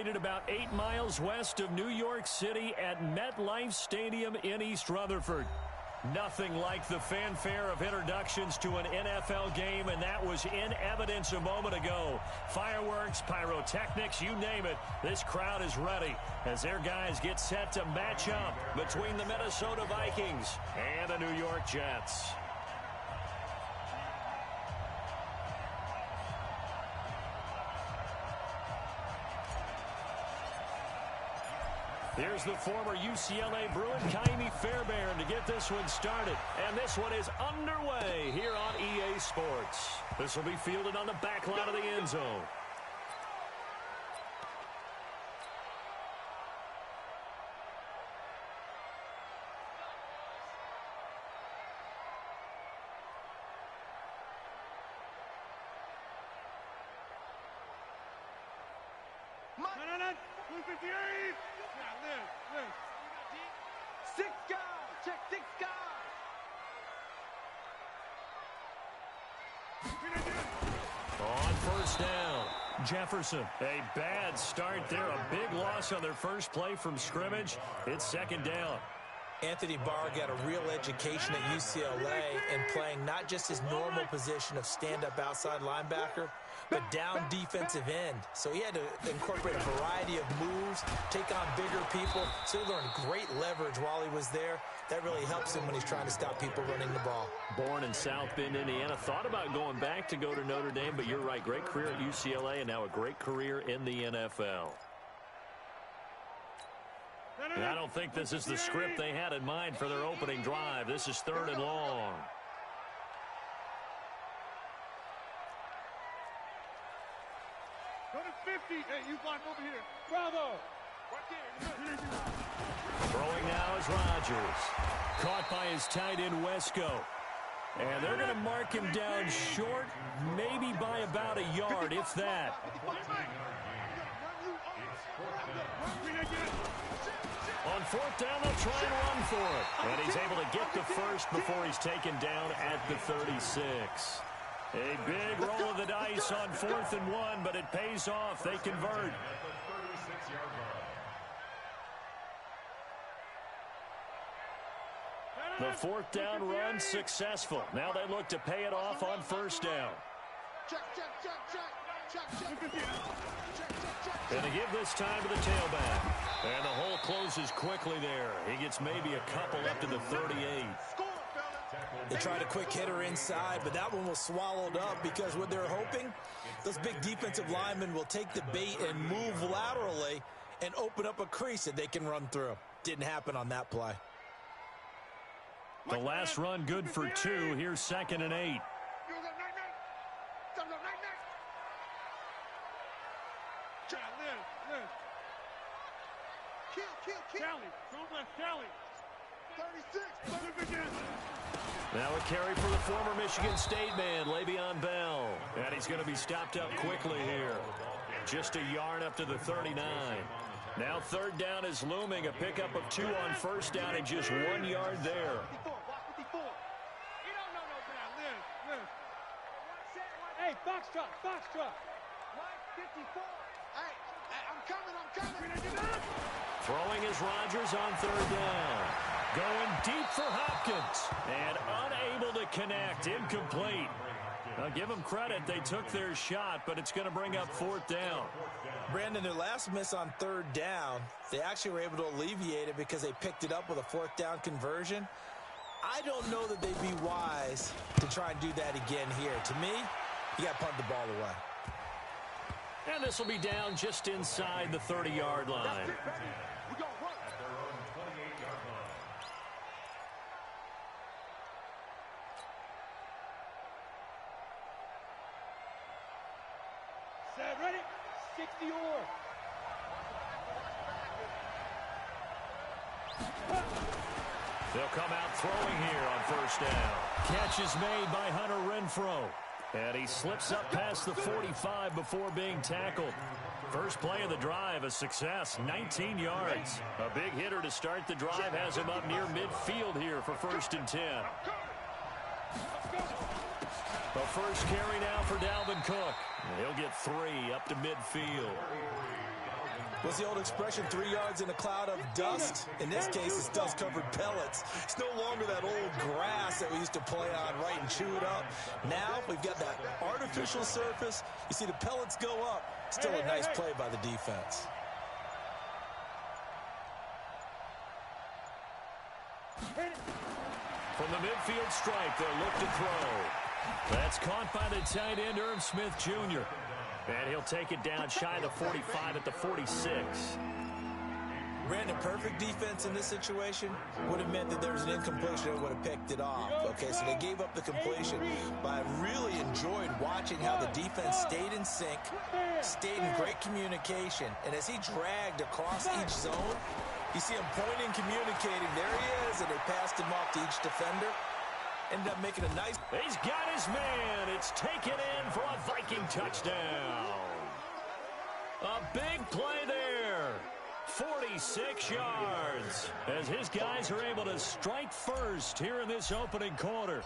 Located about 8 miles west of New York City at MetLife Stadium in East Rutherford. Nothing like the fanfare of introductions to an NFL game, and that was in evidence a moment ago. Fireworks, pyrotechnics, you name it. This crowd is ready as their guys get set to match up between the Minnesota Vikings and the New York Jets. Here's the former UCLA Bruin, Kaimi Fairbairn, to get this one started. And this one is underway here on EA Sports. This will be fielded on the back line of the end zone. On first down, Jefferson. A bad start there. A big loss on their first play from scrimmage. It's second down. Anthony Barr got a real education at UCLA in playing not just his normal position of stand-up outside linebacker, but down defensive end. So he had to incorporate a variety of moves, take on bigger people. So he learned great leverage while he was there. That really helps him when he's trying to stop people running the ball. Born in South Bend, Indiana. Thought about going back to go to Notre Dame, but you're right. Great career at UCLA and now a great career in the NFL. And I don't think this is the script they had in mind for their opening drive. This is 3rd and long. Go to 50. Hey, you block over here. Bravo. Throwing now is Rodgers. Caught by his tight end, Wesco. And they're going to mark him down short, maybe by about a yard, if that. On 4th down, they'll try and run for it. And he's able to get the first before he's taken down at the 36. A big roll of the dice on 4th and 1, but it pays off. They convert. The 4th down run successful. Now they look to pay it off on 1st down. And to give this time to the tailback. And the hole closes quickly there. He gets maybe a couple up to the 38. They tried a quick hitter inside, but that one was swallowed up because what they're hoping, those big defensive linemen will take the bait and move laterally and open up a crease that they can run through. Didn't happen on that play. The last run good for 2. Here's 2nd and 8. Now a carry for the former Michigan State man, Le'Veon Bell. And he's going to be stopped up quickly here. Just a yard up to the 39. Now 3rd down is looming. A pickup of 2 on 1st down and just 1 yard there. Hey, Foxtrot, Foxtrot. 54. Hey, I'm coming. Throwing is Rodgers on 3rd down. Going deep for Hopkins. And unable to connect. Incomplete. Now give them credit. They took their shot, but it's going to bring up 4th down. Brandon, their last miss on 3rd down, they actually were able to alleviate it because they picked it up with a 4th down conversion. I don't know that they'd be wise to try and do that again here. To me, you got to punt the ball away. And this will be down just inside the 30-yard line. Set, ready? 60 or. They'll come out throwing here on 1st down. Catch is made by Hunter Renfrow. And he slips up past the 45 before being tackled. First play of the drive, a success, 19 yards. A big hitter to start the drive has him up near midfield here for 1st and 10. The first carry now for Dalvin Cook. He'll get 3 up to midfield. What's the old expression, 3 yards in a cloud of dust? In this case, it's dust-covered pellets. It's no longer that old grass that we used to play on, right, and chew it up. Now we've got that artificial surface. You see the pellets go up. Still a nice play by the defense. From the midfield stripe, they'll look to throw. That's caught by the tight end, Irv Smith Jr. And he'll take it down shy of the 45 at the 46. Brandon, perfect defense in this situation would have meant that there was an incompletion and would have picked it off. Okay, so they gave up the completion, but I really enjoyed watching how the defense stayed in sync, stayed in great communication, and as he dragged across each zone, you see him pointing, communicating. There he is, and they passed him off to each defender. Ended up making a nice... He's got his man. It's taken in for a Viking touchdown. A big play there. 46 yards as his guys are able to strike first here in this opening quarter.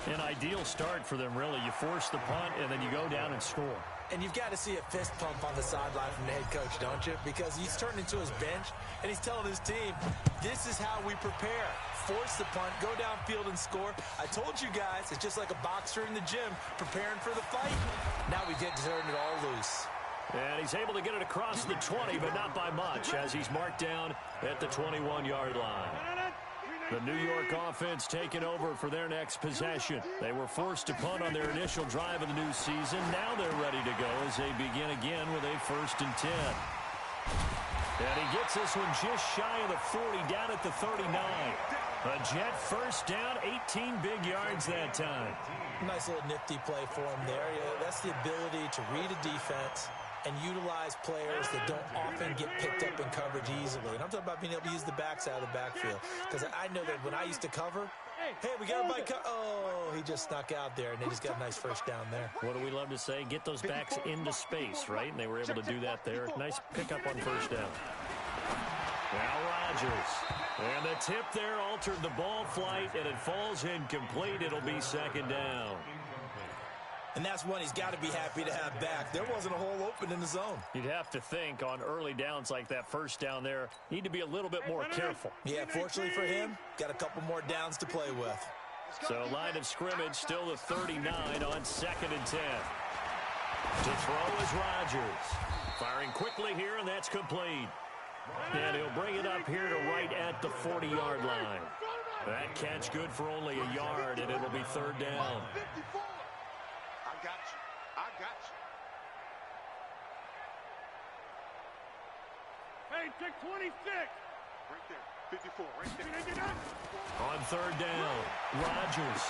An ideal start for them, really. You force the punt, and then you go down and score. And you've got to see a fist pump on the sideline from the head coach, don't you? Because he's turned into his bench, and he's telling his team, this is how we prepare. Force the punt, go downfield and score. I told you guys, it's just like a boxer in the gym preparing for the fight. Now we get to turn it all loose. And he's able to get it across the 20, but not by much, as he's marked down at the 21-yard line. The New York offense taking over for their next possession. They were forced to punt on their initial drive of the new season. Now they're ready to go as they begin again with a 1st and 10. And he gets this one just shy of the 40, down at the 39. A Jet first down, 18 big yards that time. Nice little nifty play for him there. Yeah, that's the ability to read a defense and utilize players that don't often get picked up in coverage easily. And I'm talking about being able to use the backside of the backfield. Because I know that when I used to cover, hey, we got everybody oh, he just snuck out there, and they just got a nice first down there. What do we love to say? Get those backs into space, right? And they were able to do that there. Nice pickup on first down. Now Rodgers. And the tip there altered the ball flight, and it falls incomplete. It'll be 2nd down. And that's one he's got to be happy to have back. There wasn't a hole open in the zone. You'd have to think on early downs like that first down there, need to be a little bit more careful. Yeah, fortunately for him, got a couple more downs to play with. So line of scrimmage, still the 39 on 2nd and 10. To throw is Rodgers. Firing quickly here, and that's complete. And he'll bring it up here to right at the 40-yard line. That catch good for only a yard, and it'll be 3rd down. I got you. Hey, check 26. Right there. 54, right there. On 3rd down, Rodgers.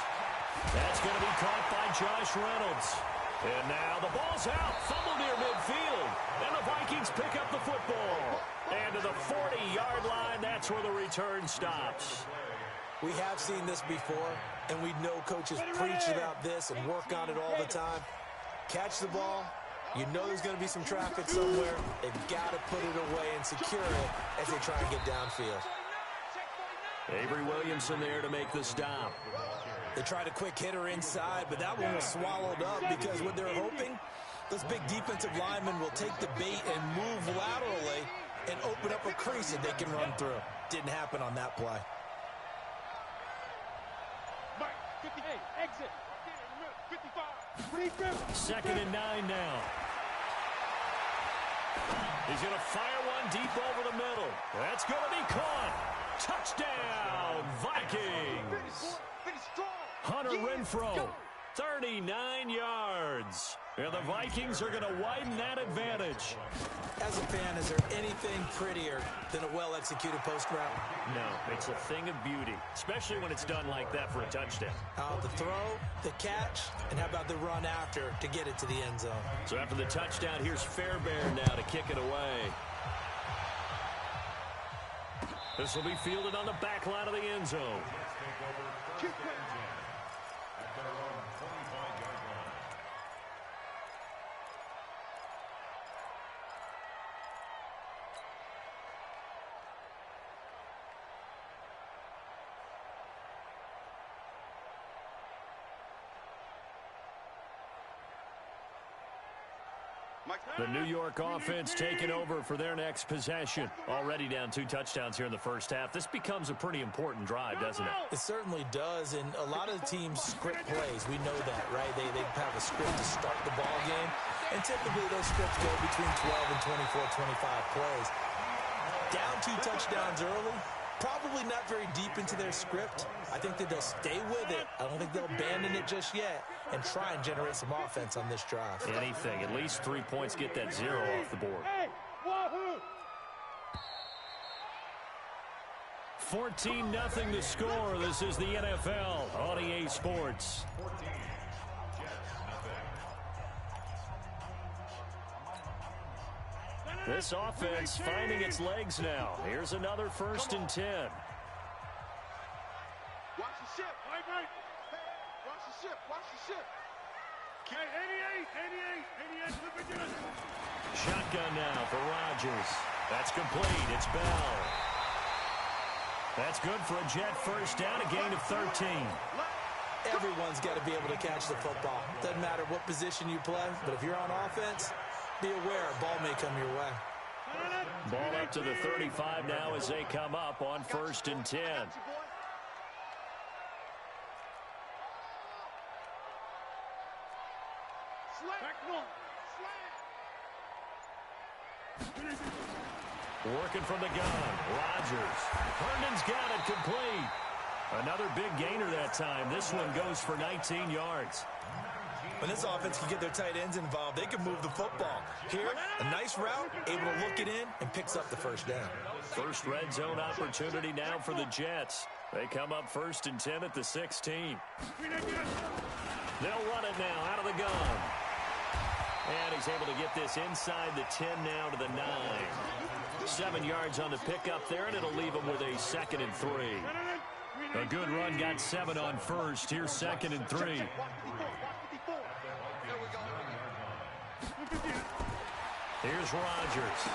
That's going to be caught by Josh Reynolds. And now the ball's out. Fumble near midfield. And the Vikings pick up the football. And to the 40-yard line, that's where the return stops. We have seen this before, and we know coaches preach about this and work on it all the time. Catch the ball. You know there's going to be some traffic somewhere. They've got to put it away and secure it as they try and get downfield. Avery Williamson there to make the stop. They tried a quick hitter inside, but that one was swallowed up because what they're hoping, those big defensive linemen will take the bait and move laterally and open up a crease that they can run through. Didn't happen on that play. 58, exit. 55. 2nd and 9 now. He's going to fire one deep over the middle. That's going to be caught. Touchdown, Vikings. Hunter Renfrow, 39 yards. And the Vikings are going to widen that advantage. As a fan, is there anything prettier than a well-executed post route? No, it's a thing of beauty, especially when it's done like that for a touchdown. The throw, the catch, and how about the run after to get it to the end zone? So after the touchdown, here's Fairbairn now to kick it away. This will be fielded on the back line of the end zone. The New York offense taking over for their next possession. Already down 2 touchdowns here in the first half. This becomes a pretty important drive, doesn't it? It certainly does, and a lot of the teams script plays. We know that, right? They have a script to start the ball game, and typically those scripts go between 12 and 24, 25 plays. Down 2 touchdowns early, probably not very deep into their script. I think that they'll stay with it. I don't think they'll abandon it just yet and try and generate some offense on this drive. Anything. At least 3 points, get that 0 off the board. 14-0 the score. This is the NFL on EA Sports. This offense finding its legs now. Here's another 1st and 10. Watch the ship. Right. Hey, watch the ship. Watch the ship. Okay, 88. Look at this. Shotgun now for Rodgers. That's complete. It's Bell. That's good for a Jet first down, a gain of 13. Everyone's got to be able to catch the football. Doesn't matter what position you play, but if you're on offense, be aware a ball may come your way. Ball up to the 35 now as they come up on 1st and 10. Working from the gun. Rodgers. Herndon's got it complete. Another big gainer that time. This one goes for 19 yards. When this offense can get their tight ends involved, they can move the football. Here, a nice route, able to look it in, and picks up the first down. First red zone opportunity now for the Jets. They come up 1st and 10 at the 16. They'll run it now out of the gun. And he's able to get this inside the 10 now to the 9. 7 yards on the pickup there, and it'll leave him with a 2nd and 3. A good run, got 7 on first. Here's 2nd and 3. Here's Rodgers.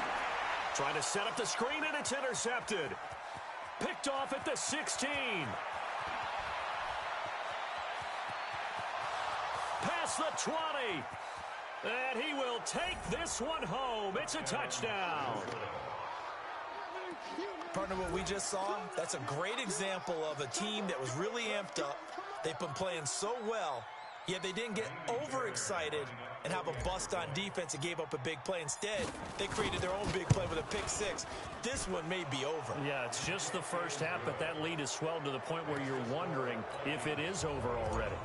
Trying to set up the screen, and it's intercepted. Picked off at the 16. Past the 20. And he will take this one home. It's a touchdown. Partner, what we just saw, that's a great example of a team that was really amped up. They've been playing so well, yet they didn't get overexcited and have a bust on defense and gave up a big play. Instead, they created their own big play with a pick 6. This one may be over. Yeah, it's just the first half, but that lead has swelled to the point where you're wondering if it is over already.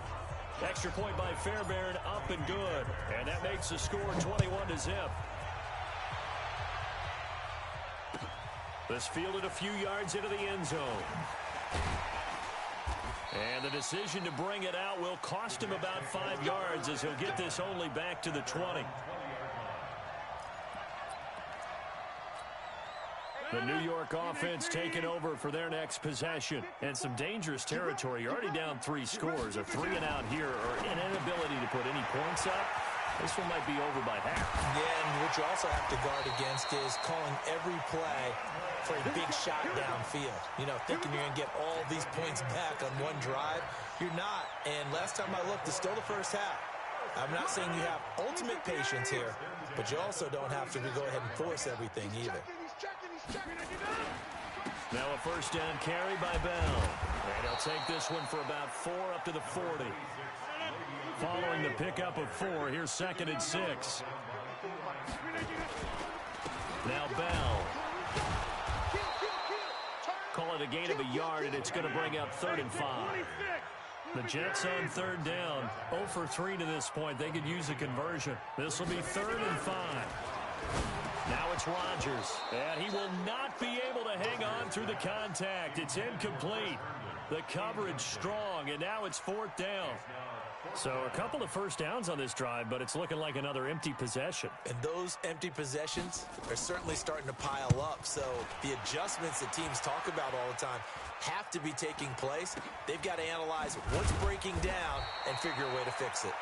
Extra point by Fairbairn, up and good. And that makes the score 21-0. This fielded a few yards into the end zone. And the decision to bring it out will cost him about 5 yards as he'll get this only back to the 20. The New York offense taking over for their next possession. And some dangerous territory. You're already down 3 scores. A 3 and out here, or an inability to put any points up. This one might be over by half. Yeah, and what you also have to guard against is calling every play for a big shot downfield. You know, thinking you're going to get all these points back on one drive. You're not. And last time I looked, it's still the first half. I'm not saying you have ultimate patience here, but you also don't have to go ahead and force everything either. Now a first down carry by Bell. And he'll take this one for about 4 up to the 40. Following the pickup of 4, here's 2nd and 6. Now Bell. Call it a gain of a yard, and it's going to bring up 3rd and 5. The Jets on 3rd down. 0 for 3 to this point. They could use a conversion. This will be 3rd and 5. Now it's Rodgers, and he will not be able to hang on through the contact. It's incomplete. The coverage strong, and now it's 4th down. So a couple of first downs on this drive, but it's looking like another empty possession. And those empty possessions are certainly starting to pile up. So the adjustments that teams talk about all the time have to be taking place. They've got to analyze what's breaking down and figure a way to fix it.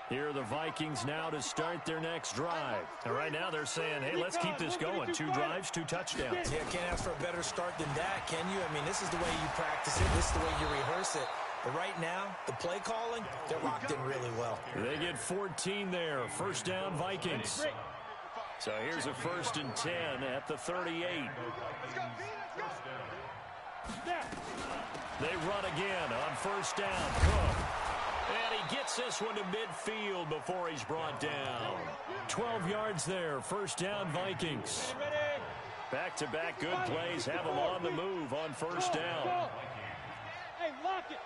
Here are the Vikings now to start their next drive. And right now they're saying, hey, let's keep this going. 2 drives, 2 touchdowns. Yeah, can't ask for a better start than that, can you? I mean, this is the way you practice it. This is the way you rehearse it. But right now, the play calling, they're locked in really well. They get 14 there. First down, Vikings. So here's a 1st and 10 at the 38. They run again on 1st down. Cook. And he gets this one to midfield before he's brought down. 12 yards there. 1st down, Vikings. Back-to-back good plays have them on the move on 1st down. Hey, lock it.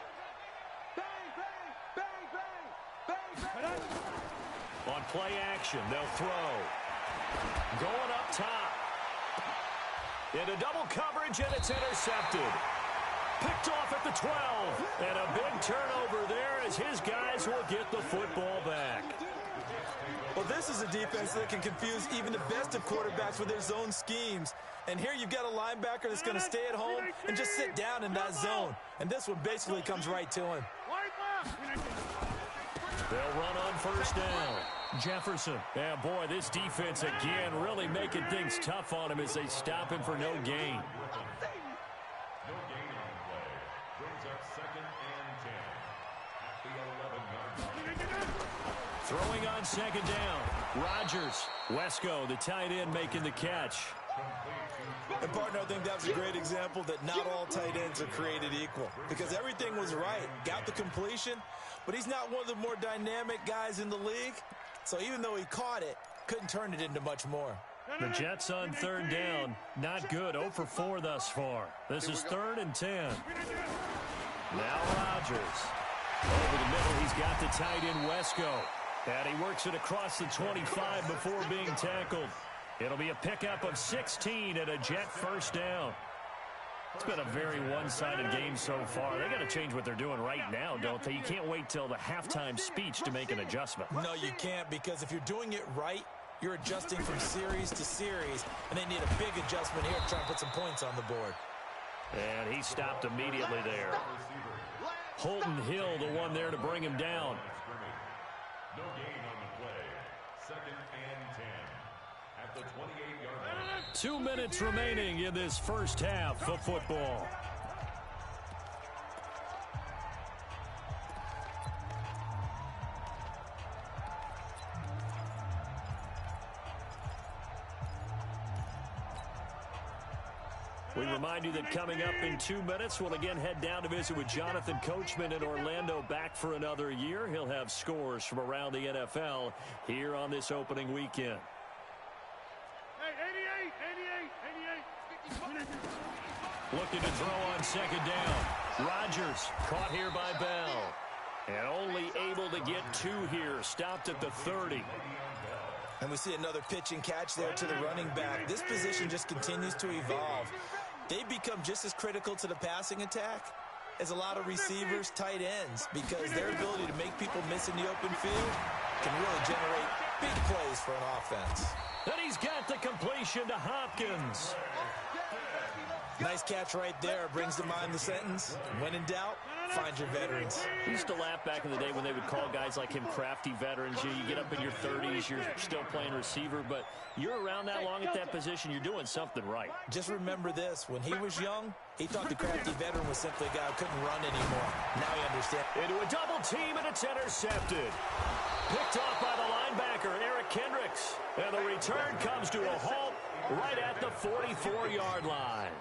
Bang, bang, bang, bang, bang. On play action, they'll throw. Going up top. Into double coverage, and it's intercepted. Picked off at the 12. And a big turnover there as his guys will get the football back. Well, this is a defense that can confuse even the best of quarterbacks with their zone schemes. And here you've got a linebacker that's going to stay at home and just sit down in that zone. And this one basically comes right to him. They'll run on 1st down. Jefferson. Yeah, boy, this defense again really making things tough on him as they stop him for no gain. No gain on the play. Brings up 2nd and 10 at the 11-yard line. Throwing on 2nd down. Rodgers. Wesco, the tight end, making the catch. And, partner, I think that was a great example that not all tight ends are created equal. Because everything was right. Got the completion, but he's not one of the more dynamic guys in the league. So even though he caught it, couldn't turn it into much more. The Jets on 3rd down. Not good. 0 for 4 thus far. This is 3rd and 10. Now Rodgers. Over the middle, he's got the tight end, Wesco. And he works it across the 25 before being tackled. It'll be a pickup of 16 and a Jet 1st down. It's been a very one-sided game so far. They got to change what they're doing right now, don't they? You can't wait till the halftime speech to make an adjustment. No, you can't, because if you're doing it right, you're adjusting from series to series, and they need a big adjustment here to try and put some points on the board. And he stopped immediately there. Holton Hill, the one there to bring him down. No gain on the play. 2nd and 10 at the 28-yard line. 2 minutes remaining in this first half of football. We remind you that coming up in 2 minutes, we'll again head down to visit with Jonathan Coachman in Orlando, back for another year. He'll have scores from around the NFL here on this opening weekend. Hey, 88, 88, 88. Looking to throw on 2nd down. Rodgers caught here by Bell. And only able to get 2 here. Stopped at the 30. And we see another pitch and catch there to the running back. This position just continues to evolve. They become just as critical to the passing attack as a lot of receivers, tight ends, because their ability to make people miss in the open field can really generate big plays for an offense. And he's got the completion to Hopkins. Nice catch right there. Brings to mind the sentence, when in doubt, find your veterans. We used to laugh back in the day when they would call guys like him crafty veterans. You get up in your 30s, you're still playing receiver, but you're around that long at that position, you're doing something right. Just remember this. When he was young, he thought the crafty veteran was simply a guy who couldn't run anymore. Now he understands. Into a double team, and it's intercepted. Picked off by the linebacker, Eric Kendricks. And the return comes to a halt right at the 44-yard line.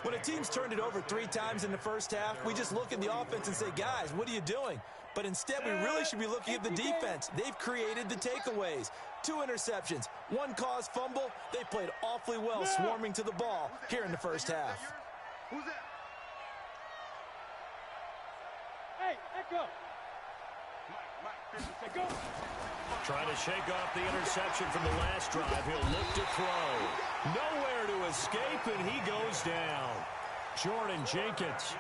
When a team's turned it over 3 times in the first half, we just look at the offense and say, guys, what are you doing? But instead, we really should be looking at the defense. They've created the takeaways. 2 interceptions, 1 caused fumble. They played awfully well swarming to the ball here in the first half. Who's that? Hey, Echo. Mike, go. Trying to shake off the interception from the last drive. He'll look to throw. Nowhere to escape, and he goes down. Jordan Jenkins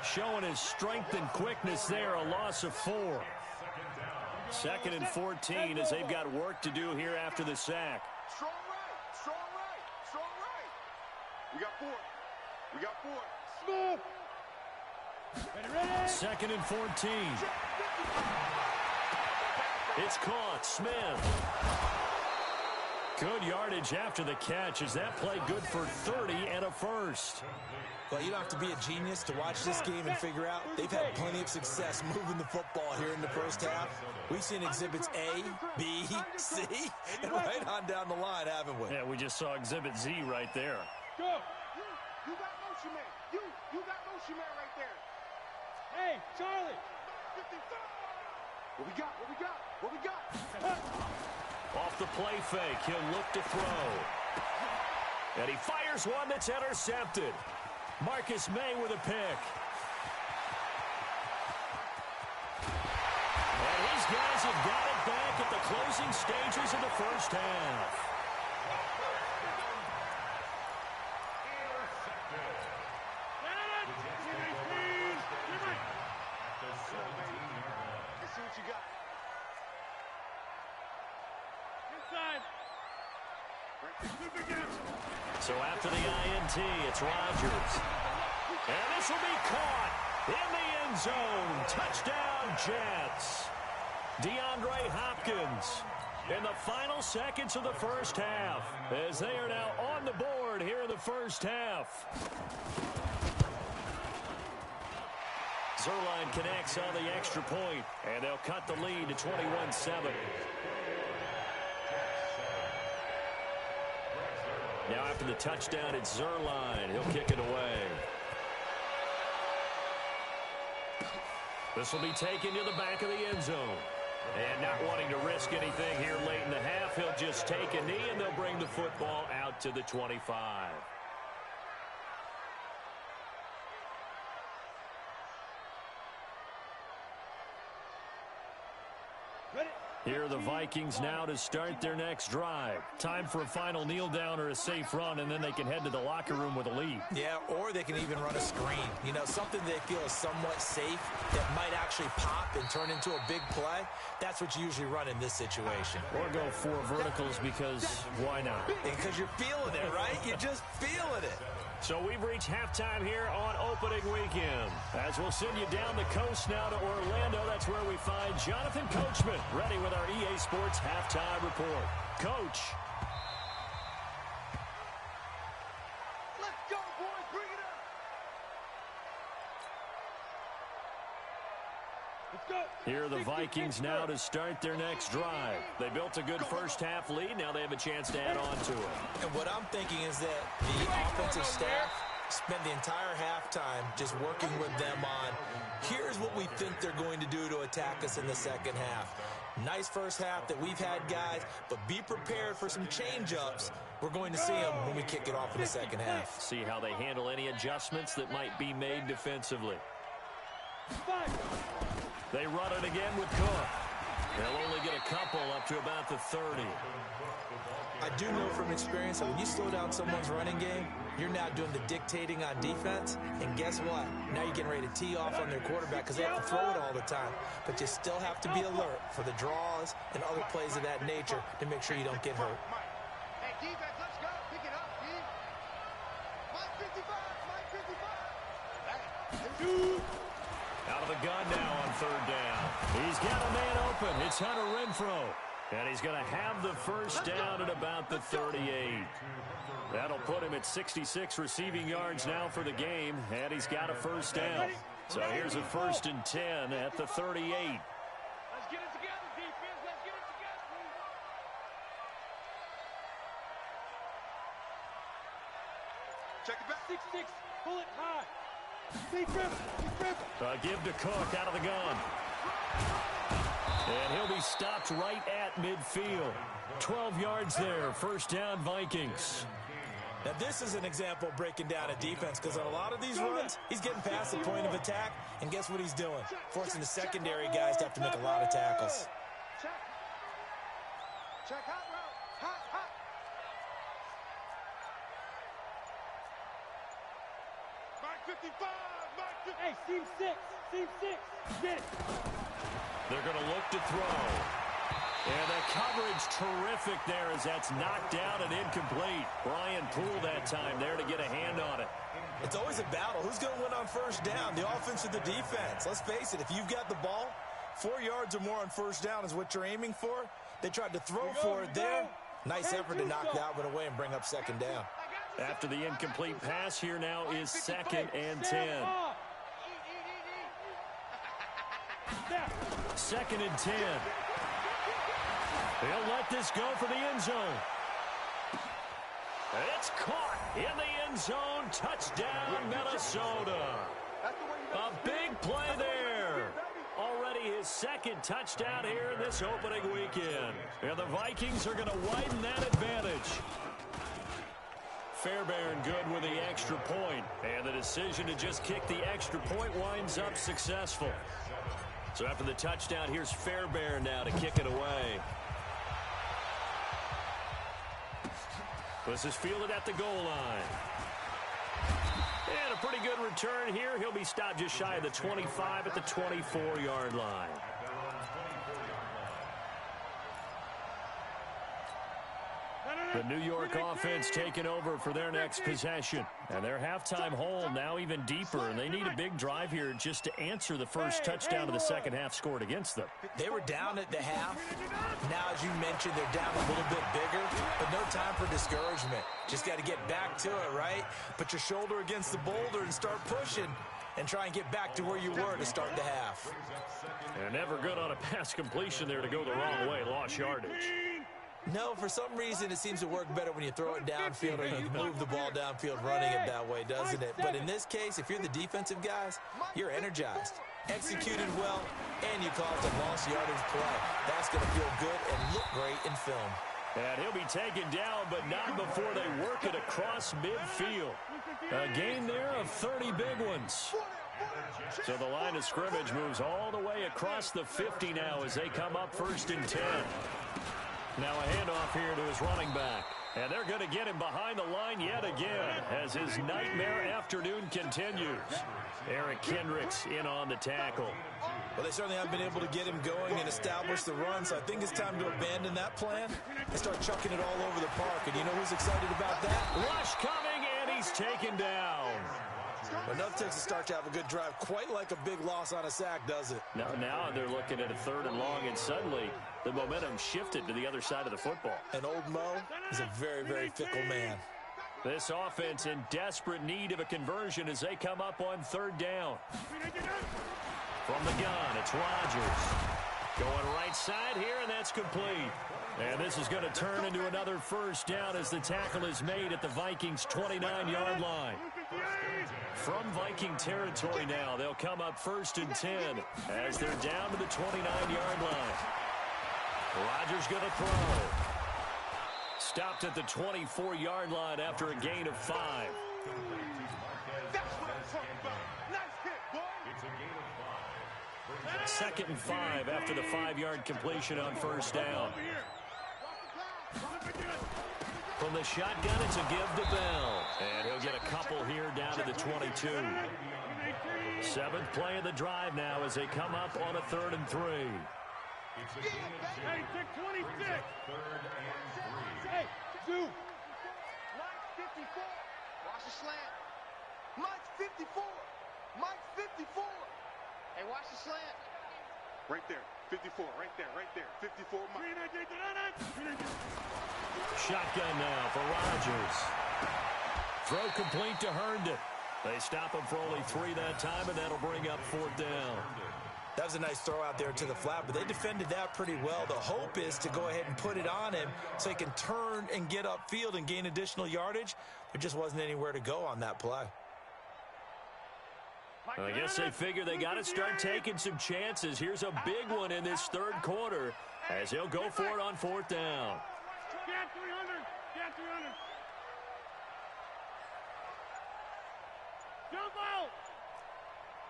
showing his strength and quickness there, a loss of 4. 2nd and 14 as they've got work to do here after the sack. Strong right, strong right, strong right. We got 4. We got 4. Smooth. Ready. 2nd and 14. It's caught. Smith. Good yardage after the catch. Is that play good for 30 and a first? Well, you don't have to be a genius to watch this game and figure out they've had plenty of success moving the football here in the first half. We've seen exhibits A, B, C, and right on down the line, haven't we? Yeah, we just saw exhibit Z right there. Go. You got motion man. You got motion man right there. Hey, Charlie. 55. What we got? What we got? What we got? Off the play fake, he'll look to throw. And he fires one that's intercepted. Marcus May with a pick. And his guys have got it back at the closing stages of the first half. Let's see what you got. So after the INT, it's Rodgers. And this will be caught in the end zone. Touchdown, Jets. DeAndre Hopkins in the final seconds of the first half as they are now on the board here in the first half. Zerline connects on the extra point, and they'll cut the lead to 21-7. Now after the touchdown, it's Zerline. He'll kick it away. This will be taken to the back of the end zone. And not wanting to risk anything here late in the half, he'll just take a knee, and they'll bring the football out to the 25. Here are the Vikings now to start their next drive. Time for a final kneel down or a safe run, and then they can head to the locker room with a lead. Yeah, or they can even run a screen. You know, something they feel is somewhat safe that might actually pop and turn into a big play. That's what you usually run in this situation. Or go 4 verticals because why not? Because you're feeling it, right? You're just feeling it. So we've reached halftime here on opening weekend. As we'll send you down the coast now to Orlando, that's where we find Jonathan Coachman ready with our EA Sports halftime report. Coach. Let's go, boys. Bring it up. Let's go. Here are the Vikings now to start their next drive. They built a good first half lead. Now they have a chance to add on to it. And what I'm thinking is that the offensive staff spent the entire halftime just working with them on, here's what we think they're going to do to attack us in the second half. Nice first half that we've had, guys, but be prepared for some change-ups. We're going to see them when we kick it off in the second half. See how they handle any adjustments that might be made defensively. They run it again with Cook. They'll only get a couple up to about the 30. I do know from experience that when you slow down someone's running game, you're now doing the dictating on defense. And guess what? Now you're getting ready to tee off on their quarterback because they have to throw it all the time. But you still have to be alert for the draws and other plays of that nature to make sure you don't get hurt. Hey, defense, let's go. Pick it up, D. Mike 55, Mike 55. Hey, Out of the gun now on third down. He's got a man open. It's Hunter Renfrow. And he's going to have the first down at about the 38. That'll put him at 66 receiving yards now for the game. And he's got a first down. So here's a 1st and 10 at the 38. let's get it together, defense. Let's get it together. Check it back. 6-6. Pull it high. Deep rip. Give to Cook out of the gun. And he'll be stopped right at midfield. 12 yards there. First down, Vikings. Now, this is an example of breaking down a defense because on a lot of these runs, he's getting past the point of attack, and guess what he's doing? Forcing the secondary guys to have to make a lot of tackles. Check hot route. Hot. Mike 55, Mike 55. Hey, seam 6. Get it. They're going to look to throw. And the coverage terrific there as that's knocked down and incomplete. Brian Poole that time there to get a hand on it. It's always a battle. Who's going to win on first down, the offense or the defense? Let's face it, if you've got the ball, 4 yards or more on first down is what you're aiming for. They tried to throw for it there. Nice effort to knock that one away and bring up second down. After the incomplete pass, here now is 2nd and 10. 2nd and 10. They'll let this go for the end zone. It's caught in the end zone. Touchdown, Minnesota. A big play there. Already his 2nd touchdown here in this opening weekend. And the Vikings are going to widen that advantage. Fairbairn good with the extra point. And the decision to just kick the extra point winds up successful. So after the touchdown, here's Fairbairn now to kick it away. This is fielded at the goal line. And a pretty good return here. He'll be stopped just shy of the 25 at the 24-yard line. The New York offense taking over for their next possession. And their halftime hole now even deeper. And they need a big drive here just to answer the first touchdown of the second half scored against them. They were down at the half. Now, as you mentioned, they're down a little bit bigger. But no time for discouragement. Just got to get back to it, right? Put your shoulder against the boulder and start pushing. And try and get back to where you were to start the half. And never good on a pass completion there to go the wrong way. Lost yardage. No, for some reason it seems to work better when you throw it downfield or you move the ball downfield running it that way, doesn't it? But in this case, if you're the defensive guys, you're energized, executed well, and you caused a lost yardage play. That's going to feel good and look great in film. And he'll be taken down, but not before they work it across midfield. A gain there of 30 big ones. So the line of scrimmage moves all the way across the 50 now as they come up 1st and 10. Now a handoff here to his running back. And they're going to get him behind the line yet again as his nightmare afternoon continues. Eric Kendricks in on the tackle. Well, they certainly haven't been able to get him going and establish the run, so I think it's time to abandon that plan and start chucking it all over the park. And you know who's excited about that? Rush coming, and he's taken down. Well, enough takes to start to have a good drive. Quite like a big loss on a sack, does it? Now they're looking at a 3rd and long, and suddenly the momentum shifted to the other side of the football. And old Mo is a very, very fickle man. This offense in desperate need of a conversion as they come up on 3rd down. From the gun, it's Rodgers. Going right side here, and that's complete. And this is going to turn into another 1st down as the tackle is made at the Vikings' 29-yard line. From Viking territory now, they'll come up 1st and 10 as they're down to the 29-yard line. Rodgers going to throw. Stopped at the 24-yard line after a gain of 5. That's what I'm talking about. Nice hit, boy. 2nd and 5 after the 5-yard completion on 1st down. From the shotgun, it's a give to Bell. And he'll get a couple here down to the 22. 7th play of the drive now as they come up on a 3rd and 3. Hey, take 26. 3rd and 3. Hey, 2. Mike's 54. Watch the slant. Mike's 54. Mike's 54. Hey, watch the slant. Right there. 54. Right there. Right there. 54. Shotgun now for Rodgers. Throw complete to Herndon. They stop him for only 3 that time, and that'll bring up 4th down. That was a nice throw out there to the flat, but they defended that pretty well. The hope is to go ahead and put it on him so he can turn and get upfield and gain additional yardage. There just wasn't anywhere to go on that play. I guess they figure they got to start taking some chances. Here's a big one in this 3rd quarter as he'll go for it on 4th down. Get 300. Get 300. Jump out.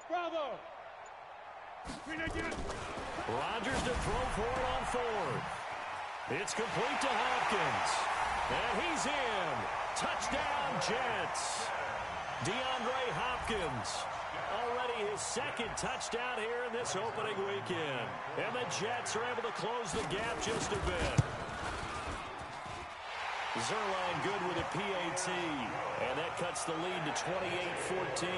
Bravo. Rodgers to throw for it on 4th. It's complete to Hopkins. And he's in. Touchdown, Jets. DeAndre Hopkins. Already his 2nd touchdown here in this opening weekend. And the Jets are able to close the gap just a bit. Zerline good with a PAT. And that cuts the lead to 28-14.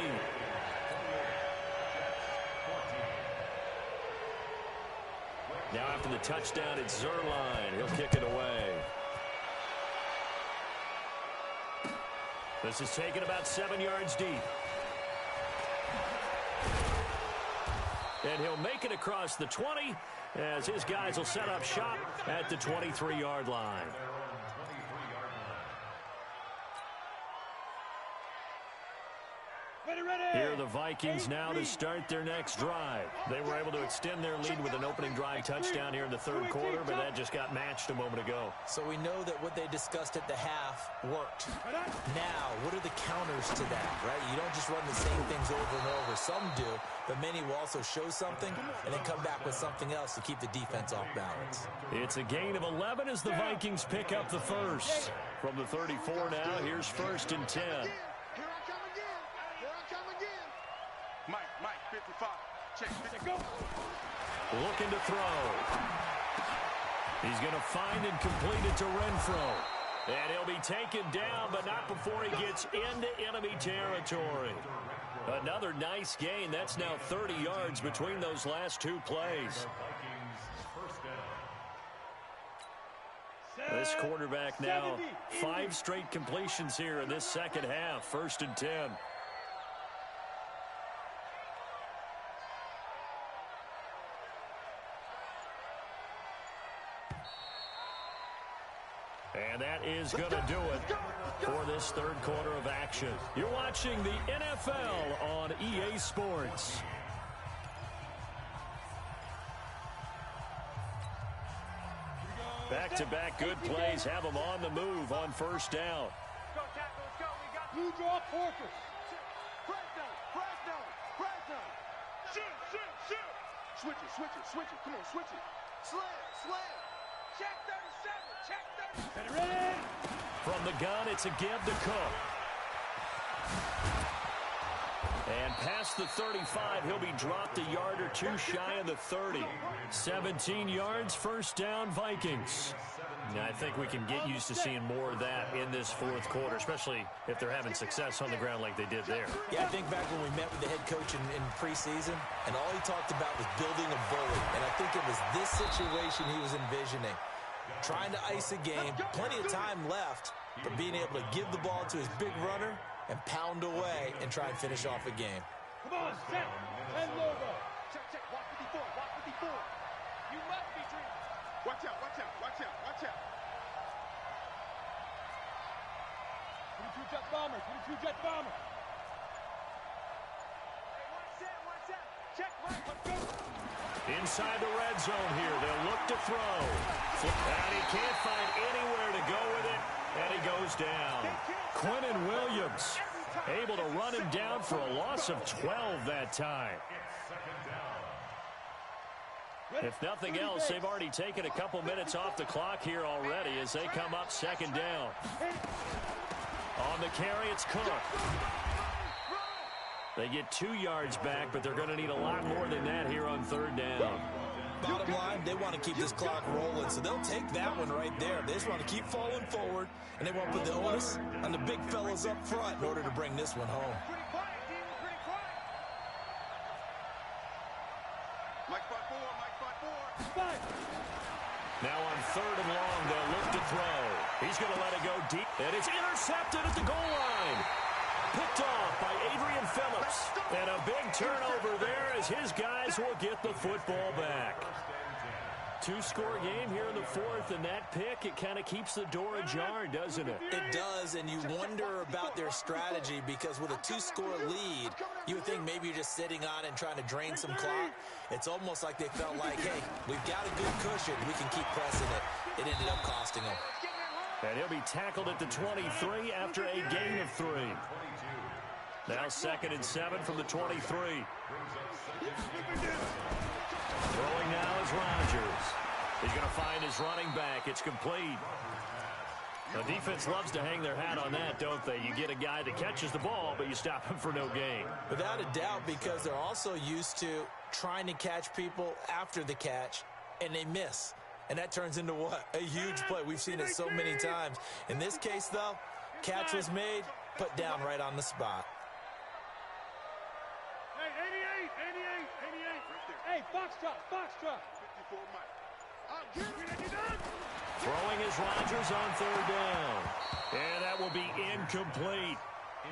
Now after the touchdown, it's Zerline. He'll kick it away. This is taken about 7 yards deep. And he'll make it across the 20 as his guys will set up shop at the 23-yard line. Here are the Vikings now to start their next drive. They were able to extend their lead with an opening drive touchdown here in the third quarter, but that just got matched a moment ago. So we know that what they discussed at the half worked. Now, what are the counters to that, right? You don't just run the same things over and over. Some do, but many will also show something and then come back with something else to keep the defense off balance. It's a gain of 11 as the Vikings pick up the first. From the 34 now, here's 1st and 10. Mike, 55. Check, go. Looking to throw. He's going to find and complete it to Renfro. And he'll be taken down, but not before he gets into enemy territory. Another nice gain. That's now 30 yards between those last two plays. This quarterback now 5 straight completions here in this second half. 1st and 10. And that is going to do it for this third quarter of action. You're watching the NFL on EA Sports. Back-to-back good plays have them on the move on 1st down. Let's go, tackle, let's go. We got blue draw fortress. Press down. Shoot. Switch it. Come on, switch it. Slam. Check 37. Ready? From the gun, it's a give to Cook. And past the 35, he'll be dropped a yard or two shy of the 30. 17 yards, 1st down, Vikings. Now, I think we can get used to seeing more of that in this fourth quarter, especially if they're having success on the ground like they did there. Yeah, I think back when we met with the head coach in preseason, and all he talked about was building a bully. And I think it was this situation he was envisioning. Trying to ice a game, plenty of time left, but being able to give the ball to his big runner and pound away and try and finish off a game. Come on, set. And logo. Check. Walk 54. You must be dreaming. Watch out. 22 Jet Bomber. Hey, one set. Check, Mike. Let's go. Inside the red zone here. They'll look to throw. And he can't find anywhere to go with it. And he goes down. Quinnen Williams able to run him down for a loss of 12 that time. If nothing else, they've already taken a couple minutes off the clock here already as they come up 2nd down. On the carry, it's Cook. They get 2 yards back, but they're going to need a lot more than that here on 3rd down. Bottom line, they want to keep this clock rolling, so they'll take that one right there. They just want to keep falling forward, and they want to put the onus on the big fellas up front in order to bring this one home. Pretty quiet, team. Pretty quiet. Mike 5-4. Now on 3rd and long, they'll look to throw. He's going to let it go deep, and it's intercepted at the goal line. Picked off by Adrian Phillips. And a big turnover there as his guys will get the football back. 2-score game here in the 4th, and that pick, it kind of keeps the door ajar, doesn't it? It does, and you wonder about their strategy because with a 2-score lead, you would think maybe you're just sitting on it and trying to drain some clock. It's almost like they felt like, hey, we've got a good cushion. We can keep pressing it. It ended up costing them. And he'll be tackled at the 23 after a gain of 3. Now 2nd and 7 from the 23. Throwing now is Rodgers. He's going to find his running back. It's complete. The defense loves to hang their hat on that, don't they? You get a guy that catches the ball, but you stop him for no gain. Without a doubt, because they're also used to trying to catch people after the catch, and they miss. And that turns into what? A huge play. We've seen it so many times. In this case, though, catch was made, put down right on the spot. Hey, 88. Hey, Foxtrot. 54 Mike. Throwing is Rodgers on 3rd down. And that will be incomplete.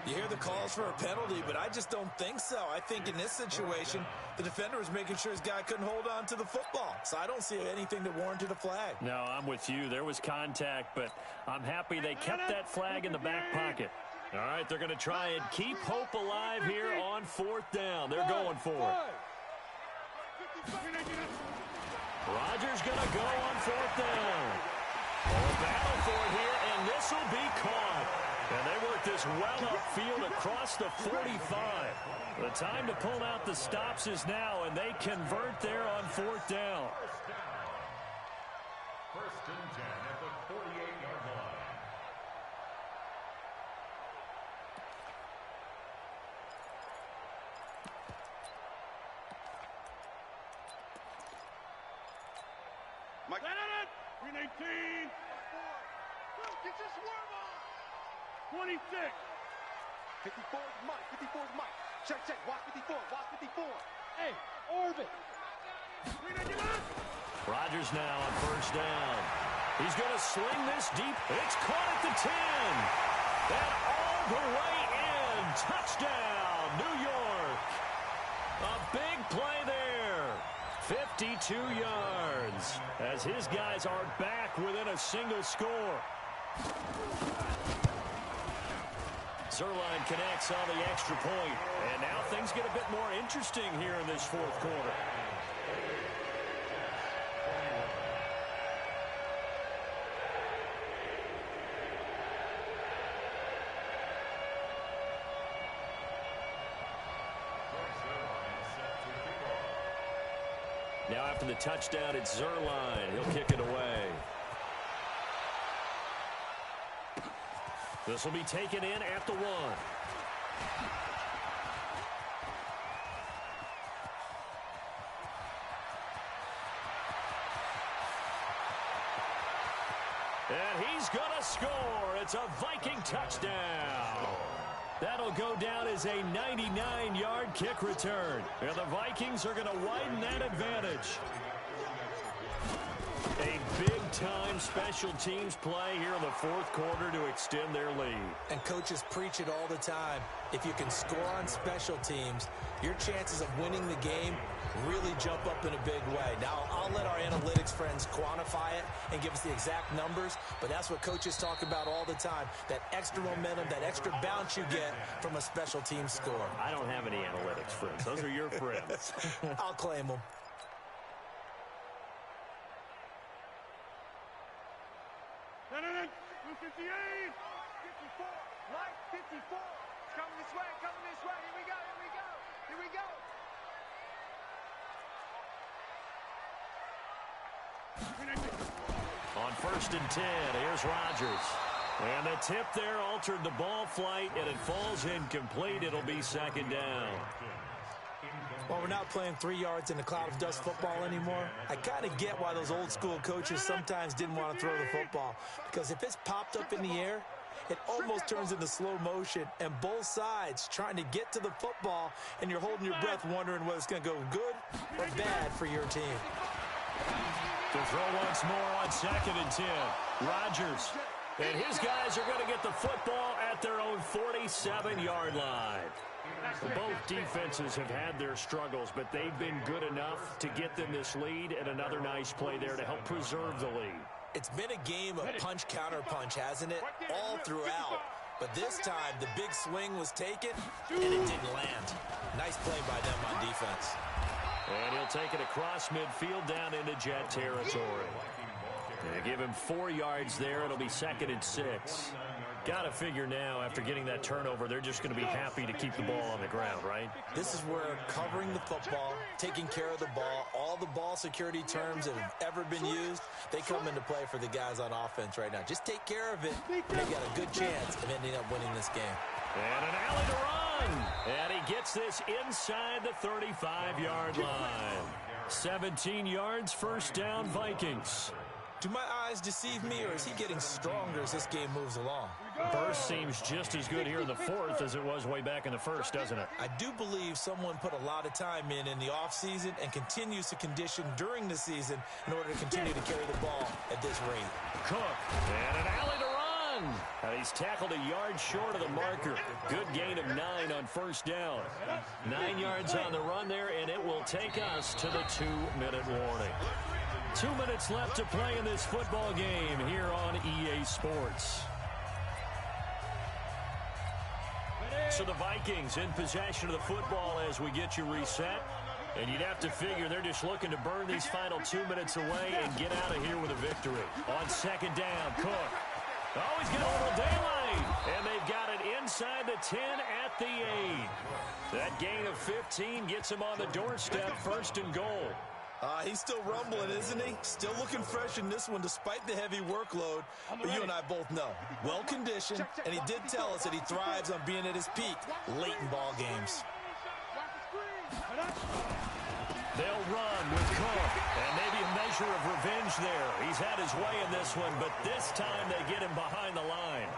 You hear the calls for a penalty, but I just don't think so. I think in this situation, the defender was making sure his guy couldn't hold on to the football. So I don't see anything that warranted a flag. No, I'm with you. There was contact, but I'm happy they kept that flag in the back pocket. All right, they're going to try and keep hope alive here on 4th down. They're going for it. Rodgers going to go on 4th down. A battle for it here, and this will be caught. And they work this well upfield across the 45. The time to pull out the stops is now, and they convert there on 4th down. First and 10 at the 48-yard line. Mike. 319. Get your swerve on. 26. 54 is Mike. 54 is Mike. Check. Watch 54. Watch 54. Hey, orbit. 399. Rodgers now on 1st down. He's going to sling this deep. It's caught at the 10. And all the way in. Touchdown, New York. A big play there. 52 yards as his guys are back within a single score. Zerline connects on the extra point. And now things get a bit more interesting here in this 4th quarter. Now after the touchdown, it's Zerline. He'll kick it away. This will be taken in at the 1. And he's going to score. It's a Viking touchdown. That'll go down as a 99-yard kick return. And the Vikings are going to widen that advantage. A big-time special teams play here in the 4th quarter to extend their lead. And coaches preach it all the time. If you can score on special teams, your chances of winning the game really jump up in a big way. Now, I'll let our analytics friends quantify it and give us the exact numbers, but that's what coaches talk about all the time, that extra momentum, that extra bounce you get from a special team score. I don't have any analytics friends. Those are your friends. I'll claim them. No. 258. 54. Mike, 54. It's coming this way. Here we go. On 1st and 10, here's Rodgers. And the tip there altered the ball flight, and it falls incomplete. It'll be 2nd down. Well, we're not playing 3 yards in a cloud of dust football anymore. I kind of get why those old school coaches sometimes didn't want to throw the football. Because if it's popped up in the air, it almost turns into slow motion. And both sides trying to get to the football, and you're holding your breath wondering whether it's going to go good or bad for your team. To throw once more on 2nd and 10. Rodgers. And his guys are going to get the football at their own 47-yard line. Both defenses have had their struggles, but they've been good enough to get them this lead, and another nice play there to help preserve the lead. It's been a game of punch-counter-punch, hasn't it? All throughout. But this time, the big swing was taken, and it didn't land. Nice play by them on defense. And he'll take it across midfield down into Jet territory. They give him 4 yards there. It'll be 2nd and 6. Got to figure now, after getting that turnover, they're just going to be happy to keep the ball on the ground, right? This is where covering the football, taking care of the ball, all the ball security terms that have ever been used, they come into play for the guys on offense right now. Just take care of it, and they got a good chance of ending up winning this game. And an alley to run. And he gets this inside the 35-yard line. 17 yards, 1st down, Vikings. Do my eyes deceive me, or is he getting stronger as this game moves along? Burst seems just as good here in the 4th as it was way back in the 1st, doesn't it? I do believe someone put a lot of time in the offseason and continues to condition during the season in order to continue to carry the ball at this rate. Cook, and an alley to run. run. And he's tackled a yard short of the marker. Good gain of 9 on first down. 9 yards on the run there, and it will take us to the 2-minute warning. 2 minutes left to play in this football game here on EA Sports. So the Vikings in possession of the football as we get you reset. And you'd have to figure they're just looking to burn these final 2 minutes away and get out of here with a victory. On second down, Cook. Oh, he's got a little daylight. And they've got it inside the 10 at the 8. That gain of 15 gets him on the doorstep, first and goal. He's still rumbling, isn't he? Still looking fresh in this one despite the heavy workload. But you and I both know, well-conditioned, and he did tell us that he thrives on being at his peak late in ball games. They'll run with Cook, and maybe a measure of revenge there. He's had his way in this one, but this time they get him behind the line.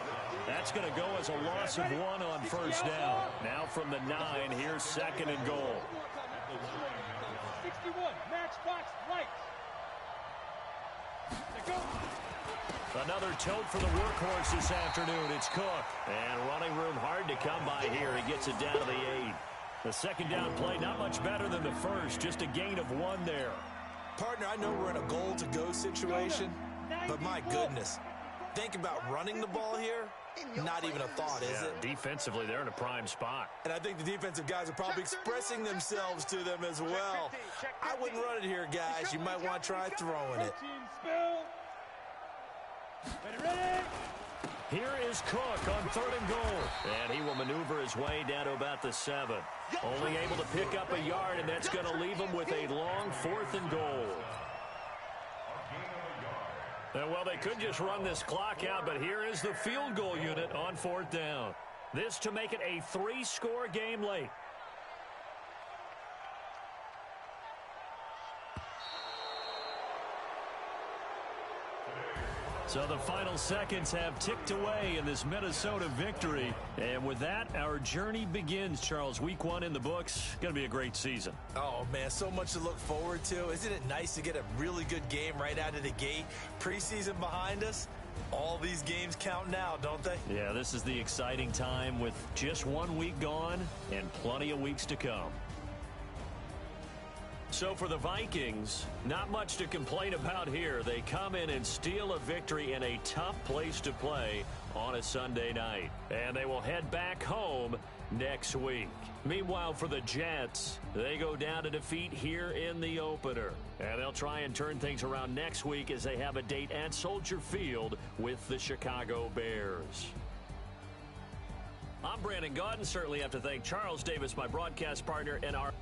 That's going to go as a loss of 1 on first down. Now from the 9, here's second and goal. 61, matchbox right. Another tote for the workhorse this afternoon. It's Cook. And running room hard to come by here. He gets it down to the 8. The second down play not much better than the first. Just a gain of 1 there. Partner, I know we're in a goal-to-go situation, but my goodness. Think about running the ball here. Not even a thought, is it? Defensively, they're in a prime spot. And I think the defensive guys are probably expressing themselves to them as well. I wouldn't run it here, guys. You might want to try throwing it. Here is Cook on third and goal. And he will maneuver his way down to about the 7. Only able to pick up a yard, and that's going to leave him with a long 4th and goal. Well, they could just run this clock out, but here is the field goal unit on 4th down. This to make it a 3-score game late. So the final seconds have ticked away in this Minnesota victory. And with that, our journey begins, Charles. Week 1 in the books. Going to be a great season. Oh, man, so much to look forward to. Isn't it nice to get a really good game right out of the gate? Preseason behind us. All these games count now, don't they? Yeah, this is the exciting time with just 1 week gone and plenty of weeks to come. So for the Vikings, not much to complain about here. They come in and steal a victory in a tough place to play on a Sunday night. And they will head back home next week. Meanwhile, for the Jets, they go down to defeat here in the opener. And they'll try and turn things around next week as they have a date at Soldier Field with the Chicago Bears. I'm Brandon Gaudin. Certainly have to thank Charles Davis, my broadcast partner, and our